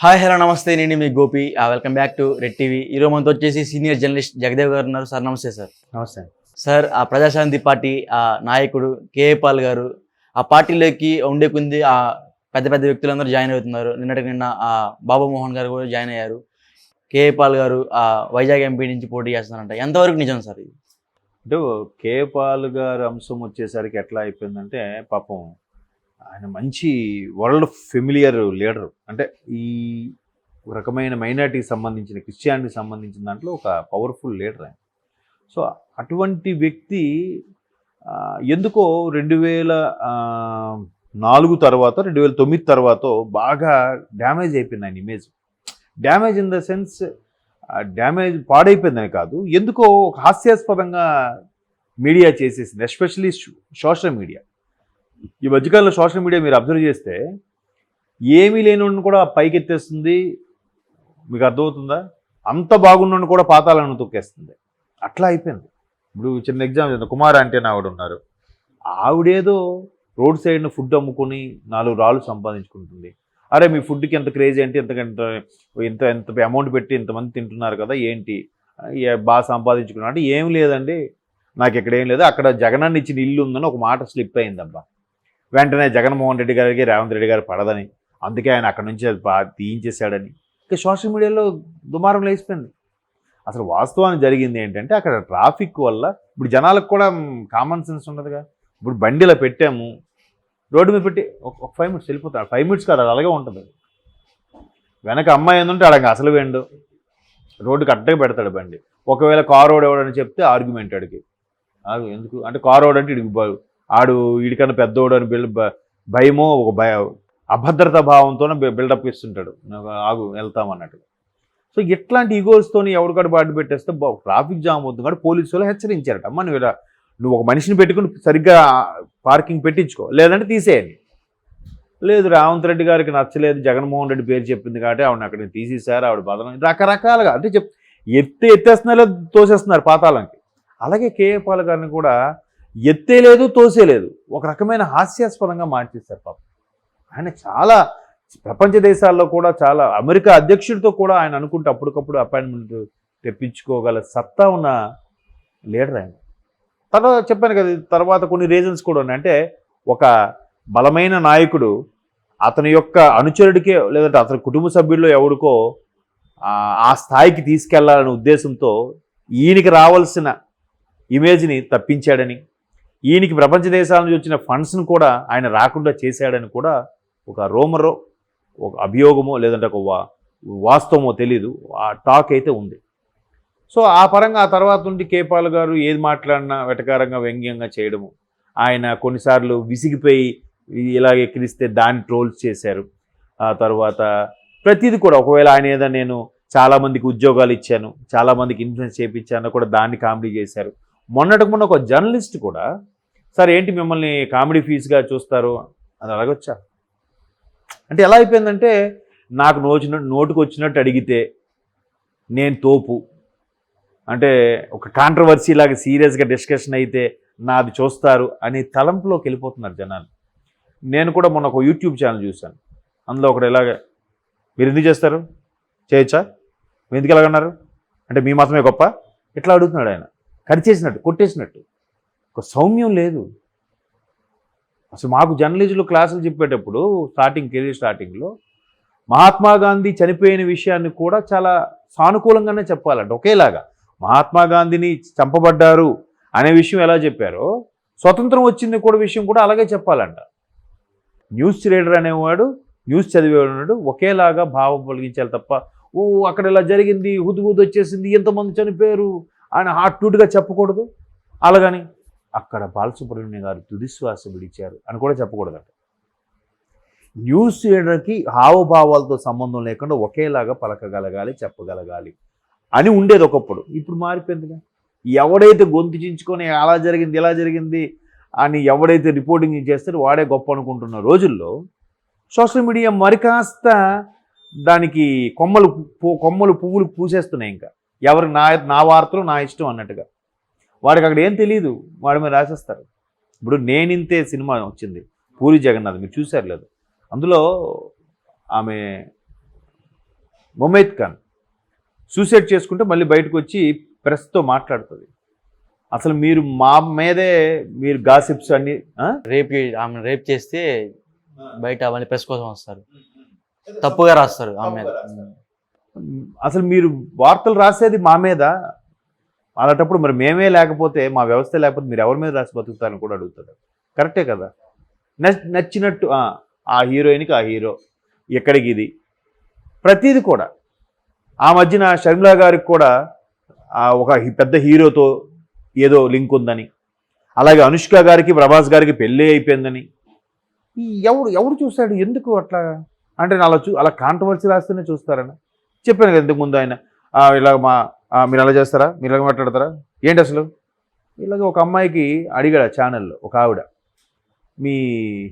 Hi hello namaste, నేను మీ Gopi. Welcome back to red TV. ఈరోజు మనతో వచ్చేసి సీనియర్ జర్నలిస్ట్ జగదేవ్ గారు ఉన్నారు. సార్ నమస్తే. సార్ నమస్తే. సార్ ప్రజాశాంతి పార్టీ నాయకుడు కేఏ పాల్ గారు ఆ పార్టీలోకి ఉండే కొంది పెద్ద పెద్ద వ్యక్తులందరూ జాయిన్ అవుతున్నారు. నిన్న బాబు మోహన్ గారు కూడా జాయిన్ అయ్యారు. కేఏ పాల్ గారు వైజాగ్ ఎంపీ నుంచి పోటీ చేస్తున్నారంట. ఎంతవరకు నిజం సార్ ఇది? అంటే కేఏ పాల్ గారు అంశం వచ్చేసరికి ఎట్లా అయిపోయిందంటే, పాపం ఆయన మంచి వరల్డ్ ఫెమిలియర్ లీడర్. అంటే ఈ రకమైన మైనారిటీకి సంబంధించిన, క్రిస్టియానిటీకి సంబంధించిన దాంట్లో ఒక పవర్ఫుల్ లీడర్ ఆయన. సో అటువంటి వ్యక్తి ఎందుకో 2004 తర్వాత 2009 తర్వాత బాగా డ్యామేజ్ అయిపోయింది ఆయన image. Damage in the sense damage పాడైపోయిందని కాదు, ఎందుకో ఒక హాస్యాస్పదంగా మీడియా చేసేసింది, ఎస్పెషలీ సోషల్ మీడియా. ఈ మధ్యకాలంలో సోషల్ మీడియా మీరు అబ్జర్వ్ చేస్తే ఏమీ లేని కూడా పైకెత్తేస్తుంది. మీకు అర్థమవుతుందా? అంత బాగున్న కూడా పాతాలను తొక్కేస్తుంది. అట్లా అయిపోయింది. ఇప్పుడు చిన్న ఎగ్జాంపుల్, కుమార్ అంటే ఆవిడ ఉన్నారు. ఆవిడేదో రోడ్ సైడ్ను ఫుడ్ అమ్ముకొని 4 రాళ్ళు సంపాదించుకుంటుంది. అరే మీ ఫుడ్కి ఎంత క్రేజీ అంటే ఇంత అమౌంట్ పెట్టి ఇంతమంది తింటున్నారు కదా, ఏంటి బాగా సంపాదించుకున్నా అంటే, ఏం లేదండి నాకు ఇక్కడ ఏం లేదు, అక్కడ జగనన్న ఇచ్చిన ఇల్లు ఉందని ఒక మాట స్లిప్ అయిందబ్బా. వెంటనే జగన్మోహన్ రెడ్డి గారికి రేవంత్ రెడ్డి గారు పడదని, అందుకే ఆయన అక్కడి నుంచి అది తీయించేశాడని ఇంకా సోషల్ మీడియాలో దుమారం లేచిపోయింది. అసలు వాస్తవానికి జరిగింది ఏంటంటే, అక్కడ ట్రాఫిక్ వల్ల ఇప్పుడు జనాలకు కూడా కామన్ సెన్స్ ఉండదుగా. ఇప్పుడు బండిలో పెట్టాము, రోడ్డు మీద పెట్టి ఒక 5 minutes వెళ్ళిపోతాడు. 5 minutes కాదు, అది అలాగే ఉంటుంది. వెనక అమ్మాయి ఏంటంటే ఆడకి అసలు వేండు రోడ్డుకి అడ్డగా పెడతాడు బండి. ఒకవేళ కారు ఓడు ఎవడని చెప్తే ఆర్గ్యుమెంట్ ఆడికి. ఎందుకు అంటే కారు ఓడంటే వీడికన్నా పెద్దోడు అని భయమో ఒక అభద్రతా భావంతో బిల్డప్ ఇస్తుంటాడు, వెళ్తామన్నట్టుగా. సో ఇట్లాంటి ఈగోస్తోని ఎవరికాడు బాటు పెట్టేస్తే ట్రాఫిక్ జామ్ అవుతుంది. కాబట్టి పోలీసు వాళ్ళు హెచ్చరించారట, అమ్మ నువ్వు ఒక మనిషిని పెట్టుకుని సరిగ్గా పార్కింగ్ పెట్టించుకో, లేదంటే తీసేయండి. లేదు, రేవంత్ రెడ్డి గారికి నచ్చలేదు, జగన్మోహన్ రెడ్డి పేరు చెప్పింది కాబట్టి ఆవిడని అక్కడికి తీసేశారు. ఆవిడ బదనం రకరకాలుగా అంటే ఎత్తేస్తున్నారు, తోసేస్తున్నారు పాతాళంకి. అలాగే కేఏ పాల్ గారిని కూడా ఎత్తేలేదు, తోసేలేదు, ఒక రకమైన హాస్యాస్పదంగా మార్చేస్తారు పాపం. ఆయన చాలా ప్రపంచ దేశాల్లో కూడా, చాలా అమెరికా అధ్యక్షుడితో కూడా ఆయన అనుకుంటే అప్పటికప్పుడు అపాయింట్మెంట్ తెప్పించుకోగల సత్తా ఉన్న లీడర్ ఆయన. తర్వాత చెప్పాను కదా, తర్వాత కొన్ని రీజన్స్ కూడా ఉన్నాయి. అంటే ఒక బలమైన నాయకుడు అతని యొక్క అనుచరుడికే, లేదంటే అతని కుటుంబ సభ్యుల్లో ఎవరికో ఆ స్థాయికి తీసుకెళ్లాలనే ఉద్దేశంతో ఈయనకి రావాల్సిన ఇమేజ్ని తప్పించాడని, ఈయనకి ప్రపంచ దేశాల నుంచి వచ్చిన ఫండ్స్ను కూడా ఆయన రాకుండా చేశాడని కూడా ఒక రూమరో, ఒక అభియోగమో, లేదంటే ఒక వాస్తవమో తెలీదు, ఆ టాక్ అయితే ఉంది. సో ఆ పరంగా ఆ తర్వాత నుండి కేఏ పాల్ గారు ఏది మాట్లాడినా వెటకారంగా, వ్యంగ్యంగా చేయడము. ఆయన కొన్నిసార్లు విసిగిపోయి ఇలాగ ఎక్కిరిస్తే దాన్ని ట్రోల్స్ చేశారు. ఆ తర్వాత ప్రతిదీ కూడా, ఒకవేళ ఆయన ఏదో నేను చాలామందికి ఉద్యోగాలు ఇచ్చాను, చాలామందికి ఇన్ఫ్లుయెన్స్ చేయించాను కూడా దాన్ని కామెడీ చేశారు. మొన్నటికి మొన్న ఒక జర్నలిస్ట్ కూడా, సార్ ఏంటి మిమ్మల్ని కామెడీ ఫీజుగా చూస్తారు, అది అలాగొచ్చా అంటే ఎలా అయిపోయిందంటే, నాకు నోటుకు వచ్చినట్టు అడిగితే నేను తోపు, అంటే ఒక కాంట్రవర్సీ లాగా సీరియస్గా డిస్కషన్ అయితే నాది చూస్తారు అని తలంపులోకి వెళ్ళిపోతున్నారు జనాలు. నేను కూడా మొన్న ఒక యూట్యూబ్ ఛానల్ చూశాను. అందులో ఒకటి ఇలాగ, మీరు ఎందుకు చేస్తారు, చేయొచ్చా, మీరు ఎందుకు ఎలాగన్నారు అంటే మీ మతమే గొప్ప, ఇట్లా అడుగుతున్నాడు ఆయన. కరిచేసినట్టు, కొట్టేసినట్టు, ఒక సౌమ్యం లేదు. అసలు మాకు జర్నలిజంలో క్లాసులు చెప్పేటప్పుడు కెరీర్ స్టార్టింగ్లో మహాత్మా గాంధీ చనిపోయిన విషయాన్ని కూడా చాలా సానుకూలంగానే చెప్పాలంట. ఒకేలాగా మహాత్మా గాంధీని చంపబడ్డారు అనే విషయం ఎలా చెప్పారో, స్వతంత్రం వచ్చింది కూడా విషయం కూడా అలాగే చెప్పాలంట. న్యూస్ రీడర్ అనేవాడు, న్యూస్ చదివేవాడు ఒకేలాగా భావం పొలిగించాలి తప్ప, అక్కడ ఇలా జరిగింది, హుద్హుద్ వచ్చేసింది, ఎంతమంది చనిపోయారు అని హార్ట్గా చెప్పకూడదు. అలాగని అక్కడ బాలసుబ్రహ్మణ్యం గారు తుదిశ్వాస విడిచారు అని కూడా చెప్పకూడదట. న్యూస్ రీడర్కి హావభావాలతో సంబంధం లేకుండా ఒకేలాగా పలకగలగాలి, చెప్పగలగాలి అని ఉండేది ఒకప్పుడు. ఇప్పుడు మారిపోయిందిగా. ఎవడైతే గొంతు చించుకొని అలా జరిగింది, ఇలా జరిగింది అని ఎవడైతే రిపోర్టింగ్ చేస్తారో వాడే గొప్ప అనుకుంటున్న రోజుల్లో సోషల్ మీడియా మరి కాస్త దానికి కొమ్మలు పువ్వులు పూసేస్తున్నాయి. ఇంకా ఎవరికి నా వార్తలు నా ఇష్టం అన్నట్టుగా. వాడికి అక్కడ ఏం తెలియదు, వాడి మీద రాసేస్తారు. ఇప్పుడు నేనింతే సినిమా వచ్చింది, పూరి జగన్నాథ్, మీరు చూశారు లేదు? అందులో ఆమె ముమైత్ ఖాన్ సూసైడ్ చేసుకుంటే మళ్ళీ బయటకు వచ్చి ప్రెస్తో మాట్లాడుతుంది. అసలు మీరు మా మీదే మీరు గాసిప్స్ అన్ని ఆమె రేప్ చేస్తే బయట అవన్నీ ప్రెస్ కోసం వస్తారు, తప్పుగా రాస్తారు ఆమె మీద. అసలు మీరు వార్తలు రాసేది మా మీద, అలాంటప్పుడు మరి మేమే లేకపోతే, మా వ్యవస్థ లేకపోతే మీరు ఎవరి మీద రాసి బతుకుతారని కూడా అడుగుతారు. కరెక్టే కదా. నచ్చినట్టు ఆ హీరోయిన్కి ఆ హీరో, ఎక్కడికి ఇది ప్రతిదీ కూడా. ఆ మధ్యన షర్మిలా గారికి కూడా ఒక పెద్ద హీరోతో ఏదో లింక్ ఉందని, అలాగే అనుష్క గారికి ప్రభాస్ గారికి పెళ్ళి అయిపోయిందని. ఎవడు చూశాడు? ఎందుకు అట్లా అంటే అలా కాంట్రవర్సీ రాస్తేనే చూస్తారని చెప్పాను కదా ఇంతకుముందు. ఆయన ఇలాగ మీరు అలా చేస్తారా, మీరు ఇలాగ మాట్లాడతారా ఏంటి అసలు? ఇలాగ ఒక అమ్మాయికి అడిగాడు ఛానల్లో ఒక ఆవిడ, మీ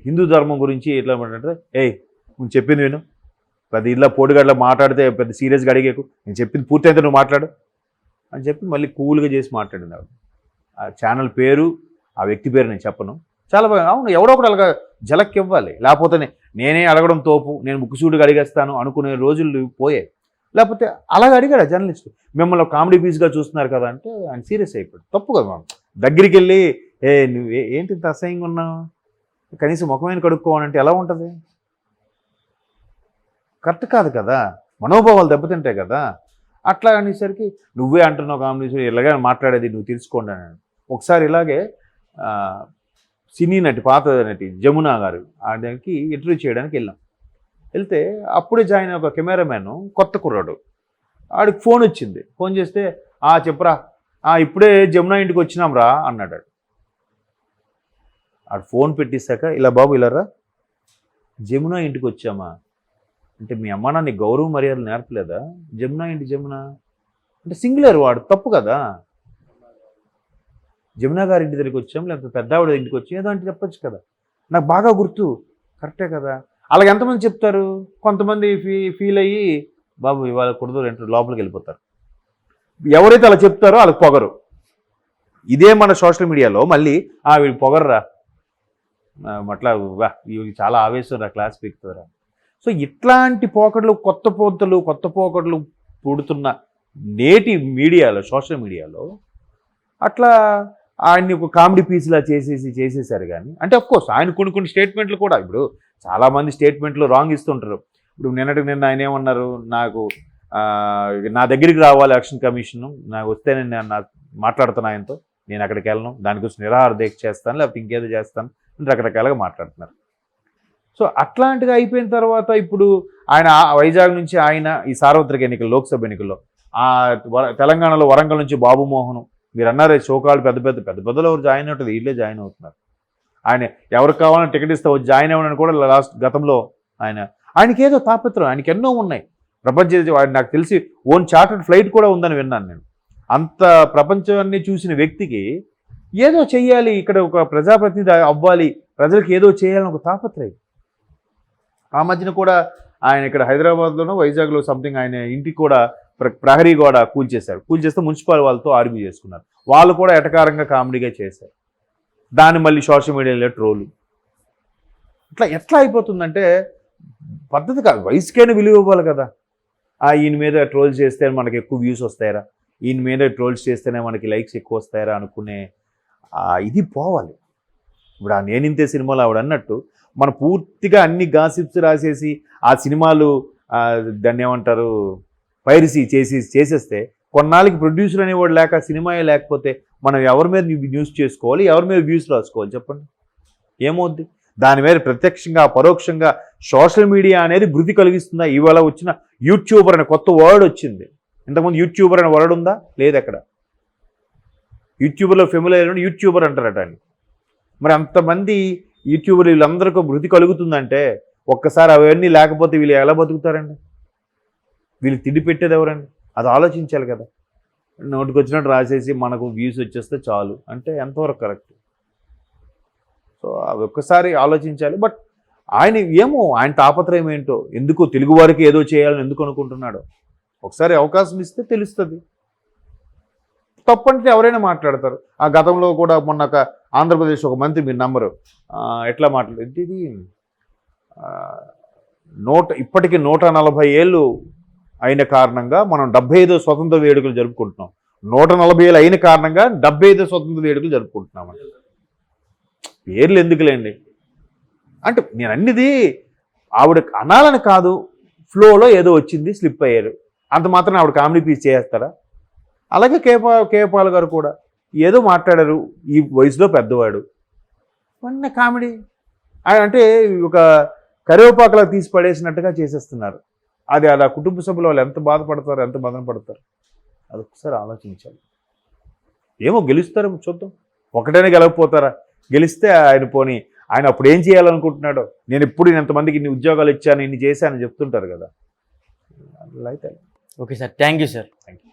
హిందూ ధర్మం గురించి ఎట్లా మాట్లాడితే, నువ్వు చెప్పింది విను, పెద్ద ఇలా పోటుగాడ్లా మాట్లాడితే పెద్ద సీరియస్గా అడిగేకు, నేను చెప్పింది పూర్తయితే నువ్వు మాట్లాడు అని చెప్పి మళ్ళీ కూల్గా చేసి మాట్లాడింది ఆవిడ. ఆ ఛానల్ పేరు, ఆ వ్యక్తి పేరు నేను చెప్పను. చాలా బాగా, అవును ఎవడో ఒకటి అలాగా జలక్ ఇవ్వాలి, లేకపోతే నేనే అడగడం తోపు, నేను ముక్కుసూటిగా అడిగేస్తాను అనుకునే రోజులు పోయాయి. లేకపోతే అలాగ అడిగాడు ఆ జర్నలిస్ట్, మిమ్మల్ని కామెడీ పీస్గా చూస్తున్నారు కదా అంటే ఆయన సీరియస్ అయిపోయాడు. తప్పు కదా. దగ్గరికి వెళ్ళి నువ్వు ఏంటి ఇంత అసహ్యంగా ఉన్నావు, కనీసం ముఖమైన కడుక్కోవాలంటే ఎలా ఉంటుంది? కరెక్ట్ కాదు కదా, మనోభావాలు దెబ్బతింటాయి కదా. అట్లా అనేసరికి నువ్వే అంటున్నావు కామెడీ ఇలాగే మాట్లాడేది నువ్వు తెలుసుకోండి అని. ఒకసారి ఇలాగే సినీ నటి, పాత నటి జమునా గారు ఆడికి ఇంటర్వ్యూ చేయడానికి వెళ్తే అప్పుడే జాయిన్ ఒక కెమెరామ్యాన్, కొత్త కుర్రాడు, ఆడికి ఫోన్ వచ్చింది. ఫోన్ చేస్తే చెప్పరా, ఇప్పుడే జమునా ఇంటికి వచ్చినాం రా అన్నాడు. ఆడు ఫోన్ పెట్టేశాక, ఇలా బాబు ఇలారా, జమునా ఇంటికి వచ్చామా అంటే మీ అమ్మ నాన్న గౌరవ మర్యాదలు నేర్పలేదా? జమునా ఇంటి జమునా అంటే సింగులర్ వాడు, తప్పు కదా. జమునా గారి ఇంటి దగ్గరికి వచ్చాం, లేకపోతే పెద్దావిడ ఇంటికి వచ్చి ఏదో అంటే చెప్పచ్చు కదా. నాకు బాగా గుర్తు, కరెక్టే కదా. అలాగే ఎంతమంది చెప్తారు? కొంతమంది ఫీల్ అయ్యి బాబు ఇవాళ కుడదు రెండు లోపలికి వెళ్ళిపోతారు. ఎవరైతే అలా చెప్తారో వాళ్ళకి పొగరు. ఇదే మన సోషల్ మీడియాలో మళ్ళీ వీళ్ళు పొగర్రా, అట్లా ఇవి చాలా ఆవేశం రా, క్లాస్ పీకుతారా. సో ఇట్లాంటి పోకడలు, కొత్త పోకడలు పుడుతున్న నేటి మీడియాలో, సోషల్ మీడియాలో అట్లా ఆయన్ని ఒక కామెడీ పీస్లా చేసేసారు. కానీ అంటే అఫ్కోర్స్ ఆయన కొన్ని స్టేట్మెంట్లు కూడా, ఇప్పుడు చాలామంది స్టేట్మెంట్లు రాంగ్ ఇస్తుంటారు. ఇప్పుడు నిన్న ఆయన ఏమన్నారు, నాకు నా దగ్గరికి రావాలి ఎలక్షన్ కమిషన్, నాకు వస్తే నేను మాట్లాడుతాను ఆయనతో, నేను అక్కడికి వెళ్ళను, దానికోసం నిరాహార దీక్ష చేస్తాను, లేకపోతే ఇంకేదో చేస్తాను అని రకరకాలుగా మాట్లాడుతున్నారు. సో అట్లాంటిగా అయిపోయిన తర్వాత ఇప్పుడు ఆయన వైజాగ్ నుంచి ఆయన ఈ సార్వత్రిక ఎన్నికలు, లోక్సభ ఎన్నికల్లో తెలంగాణలో వరంగల్ నుంచి బాబు మోహన్, మీరు అన్నారు షోకాళ్ళు పెద్దలు ఎవరు జాయిన్ అవుతుంది, వీళ్ళే జాయిన్ అవుతున్నారు. ఆయన ఎవరికి కావాలని టికెట్ ఇస్తే జాయిన్ అవ్వనని కూడా గతంలో ఆయనకి ఏదో తాపత్రం, ఆయనకి ఎన్నో ఉన్నాయి. నాకు తెలిసి ఓన్ చార్టర్డ్ ఫ్లైట్ కూడా ఉందని విన్నాను నేను. అంత ప్రపంచాన్ని చూసిన వ్యక్తికి ఏదో చెయ్యాలి, ఇక్కడ ఒక ప్రజాప్రతినిధి అవ్వాలి, ప్రజలకు ఏదో చేయాలని ఒక తాపత్రయం. ఆ మధ్యన కూడా ఆయన ఇక్కడ హైదరాబాద్లోనో వైజాగ్లో సంథింగ్ ఆయన ఇంటికి కూడా ప్రహరీ కూడా కూల్చేస్తే మున్సిపల్ వాళ్ళతో ఆర్గ్యూ చేసుకున్నారు. వాళ్ళు కూడా ఎటకారంగా కామెడీగా చేశారు. దాన్ని మళ్ళీ సోషల్ మీడియాలో ట్రోలు. ఎట్లా అయిపోతుందంటే పద్ధతి కాదు. వయసుకైనా విలువ ఇవ్వాలి కదా. ఈయన మీద ట్రోల్ చేస్తే మనకి ఎక్కువ వ్యూస్ వస్తాయరా, ఈయన మీద ట్రోల్స్ చేస్తేనే మనకి లైక్స్ ఎక్కువ వస్తాయరా అనుకునే ఇది పోవాలి. ఇప్పుడు నేనింతే సినిమాలు ఆవిడ అన్నట్టు మనం పూర్తిగా అన్ని గాసిప్స్ రాసేసి ఆ సినిమాలు దాన్ని ఏమంటారు పైరసీ చేసేస్తే కొన్నాళ్ళకి ప్రొడ్యూసర్ అనేవాడు లేక, సినిమాయే లేకపోతే మనం ఎవరి మీద న్యూస్ చేసుకోవాలి, ఎవరి మీద వ్యూస్ రాసుకోవాలి చెప్పండి? ఏమవుద్ది? దాని మీద ప్రత్యక్షంగా పరోక్షంగా సోషల్ మీడియా అనేది వృద్ధి కలిగిస్తుందా? ఇవాళ వచ్చిన యూట్యూబర్ అనే కొత్త వర్డ్ వచ్చింది. ఇంతకుముందు యూట్యూబర్ అనే వర్డ్ ఉందా? లేదు. ఎక్కడ యూట్యూబర్లో ఫెమిలియర్ యూట్యూబర్ అంటారట అని. మరి అంతమంది యూట్యూబర్లు వీళ్ళందరికీ వృద్ధి కలుగుతుందంటే ఒక్కసారి అవన్నీ లేకపోతే వీళ్ళు ఎలా బతుకుతారండి? వీళ్ళు తిండి పెట్టేది ఎవరండి? అది ఆలోచించాలి కదా. నోటికి వచ్చినట్టు రాసేసి మనకు వ్యూస్ వచ్చేస్తే చాలు అంటే ఎంతవరకు కరెక్ట్? సో అవి ఒక్కసారి ఆలోచించాలి. బట్ ఆయన తాపత్రయం ఏంటో, ఎందుకు తెలుగు వారికి ఏదో చేయాలని ఎందుకు అనుకుంటున్నాడో ఒకసారి అవకాశం ఇస్తే తెలుస్తుంది. తప్పంటే ఎవరైనా మాట్లాడతారు. ఆ గతంలో కూడా మొన్న ఆంధ్రప్రదేశ్ ఒక మంత్రి, మీరు నమ్మరు, ఎట్లా మాట్లాడేది, ఇప్పటికీ 140 ఏళ్ళు అయిన కారణంగా మనం 75వ స్వతంత్ర వేడుకలు జరుపుకుంటున్నాం. 140 ఏళ్ళు అయిన కారణంగా 75వ స్వతంత్ర వేడుకలు జరుపుకుంటున్నాం. పేర్లు ఎందుకులేండి అంటే నేను అన్నిది ఆవిడ అనాలని కాదు, ఫ్లోలో ఏదో వచ్చింది, స్లిప్ అయ్యారు, అంత మాత్రం ఆవిడ కామెడీ పీస్ చేస్తారా? అలాగే కేపాల్ గారు కూడా ఏదో మాట్లాడారు, ఈ వయసులో పెద్దవాడు, మొన్న కామెడీ అంటే ఒక కరివేపాకలా తీసి పడేసినట్టుగా చేసేస్తున్నారు. అది ఆ కుటుంబ సభ్యులు వాళ్ళు ఎంత బాధపడతారు, ఎంత మదన పడతారు, అది ఒకసారి ఆలోచించాలి. ఏమో గెలుస్తారో చూద్దాం. ఒకటైనా గెలవకపోతారా? గెలిస్తే ఆయన పోనీ ఆయన అప్పుడు ఏం చేయాలనుకుంటున్నాడో, నేను ఎప్పుడు ఎంతమందికి ఇన్ని ఉద్యోగాలు ఇచ్చాను, ఇన్ని చేశానని చెప్తుంటారు కదా. అయితే okay sir, thank you sir. Thank you.